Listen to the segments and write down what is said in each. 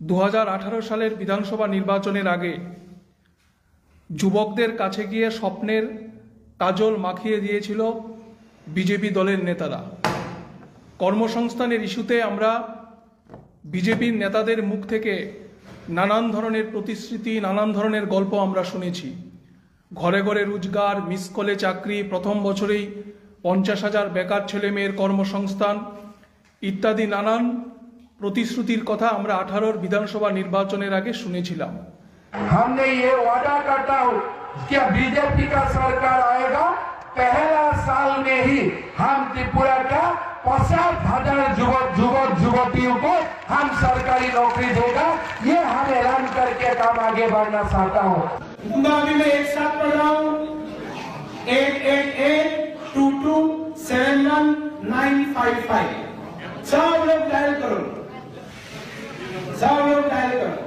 2018 সালের বিধানসভা নির্বাচনের আগে যুবকদের কাছে গিয়ে স্বপ্নের কাজল মাখিয়ে দিয়েছিল বিজেপি দলের নেতারা। কর্মসংস্থানের ইস্যুতে আমরা বিজেপির নেতাদের মুখ থেকে নানান ধরনের প্রতিশ্রুতি, নানান ধরনের গল্প আমরা শুনেছি। ঘরে ঘরে রোজগার, মিস কলে চাকরি, প্রথম বছরেই 50,000 বেকার ছেলে মেয়ের কর্মসংস্থান ইত্যাদি নানান প্রতিশ্রুতির কথা আমরা 18 বিধানসভা নির্বাচনের আগে শুনেছিলাম। हमने ये वादा करता हूं कि बीजेपी का सरकार आएगा, पहला साल में ही हम त्रिपुरा का 50,000 युवतियों को हम सरकारी नौकरी देगा। ये हम ऐलान करके काम आगे बढ़ना चाहता हूं। अभी मैं एक साथ पढ़ रहा हूं 8882271955। सब लोग डायल करो, सब लोग डायल करो,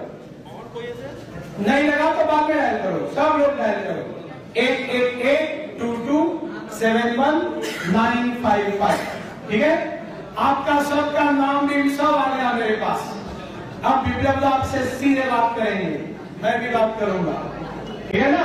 नहीं लगा तो बाद में डायल करो, सब लोग डायल करो 8882271955। ठीक है, आपका सबका नाम भी सब आ गया मेरे पास। अब विप्लव आपसे सीधे बात करेंगे, मैं भी बात करूंगा, ठीक है ना।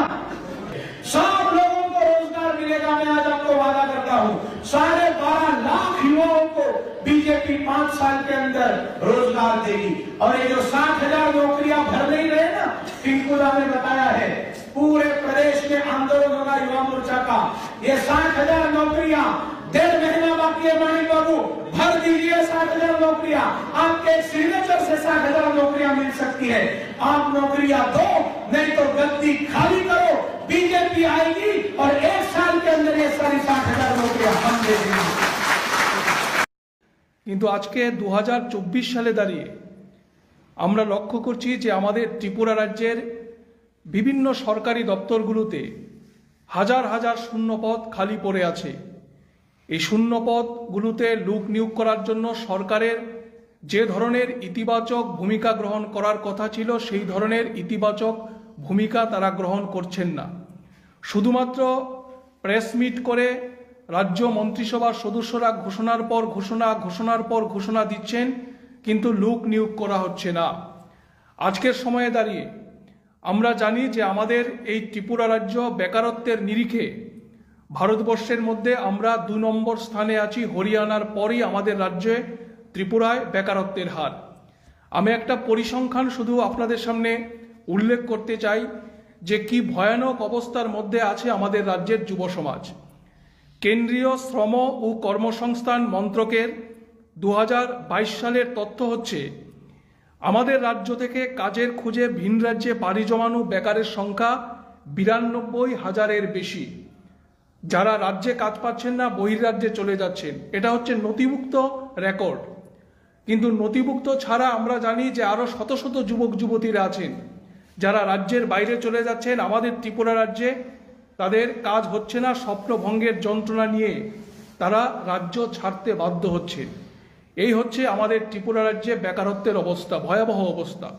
सब लोगों को रोजगार मिलेगा, मैं आज आपको वादा करता हूं। 12.5 लाख युवाओं को बीजेपी 5 साल के अंदर रोजगार देगी। और ये जो 60,000 नौकरियां भर नहीं रहे ना, पिंकुदा ने बताया है पूरे प्रदेश में आंदोलन होगा युवा मोर्चा का। ये 60,000 नौकरियां 1.5 महीना बाकी है, मानिक बाबू भर दीजिए 60,000 नौकरियां। आपके सिग्नेचर से 60,000 नौकरियां मिल सकती है। आप नौकरियां दो, नहीं तो गद्दी खाली करो, बीजेपी आएगी और 1 साल के अंदर ये सारी 60,000 नौकरियां हम दे देंगे। কিন্তু আজকে 2024 সালে দাঁড়িয়ে আমরা লক্ষ্য করছি যে আমাদের ত্রিপুরা রাজ্যের বিভিন্ন সরকারি দপ্তরগুলোতে হাজার হাজার শূন্যপদ খালি পড়ে আছে। এই শূন্যপদগুলোতে লোক নিয়োগ করার জন্য সরকারের যে ধরনের ইতিবাচক ভূমিকা গ্রহণ করার কথা ছিল, সেই ধরনের ইতিবাচক ভূমিকা তারা গ্রহণ করছেন না। শুধুমাত্র প্রেস মিট করে রাজ্য মন্ত্রিসভার সদস্যরা ঘোষণার পর ঘোষণা দিচ্ছেন, কিন্তু লোক নিয়োগ করা হচ্ছে না। আজকের সময়ে দাঁড়িয়ে আমরা জানি যে আমাদের এই ত্রিপুরা রাজ্য বেকারত্বের নিরিখে ভারতবর্ষের মধ্যে আমরা 2 নম্বর স্থানে আছি। হরিয়ানার পরই আমাদের রাজ্যে ত্রিপুরায় বেকারত্বের হার। আমি একটা পরিসংখ্যান শুধু আপনাদের সামনে উল্লেখ করতে চাই যে কি ভয়ানক অবস্থার মধ্যে আছে আমাদের রাজ্যের যুব সমাজ। কেন্দ্রীয় শ্রম ও কর্মসংস্থান মন্ত্রকের 2022 সালের তথ্য হচ্ছে আমাদের রাজ্য থেকে কাজের খুঁজে ভিন রাজ্যে পাড়ি জমানো বেকারের সংখ্যা 92,000-এর বেশি। যারা রাজ্যে কাজ পাচ্ছেন না, বহির্রাজ্যে চলে যাচ্ছেন। এটা হচ্ছে নথিভুক্ত রেকর্ড। কিন্তু নথিভুক্ত ছাড়া আমরা জানি যে আরো শত শত যুবক যুবতীরা আছেন যারা রাজ্যের বাইরে চলে যাচ্ছেন। আমাদের ত্রিপুরা রাজ্যে তাদের কাজ হচ্ছে না, স্বপ্নভঙ্গের যন্ত্রণা নিয়ে তারা রাজ্য ছাড়তে বাধ্য হচ্ছে। এই হচ্ছে আমাদের ত্রিপুরা রাজ্যে বেকারত্বের অবস্থা, ভয়াবহ অবস্থা।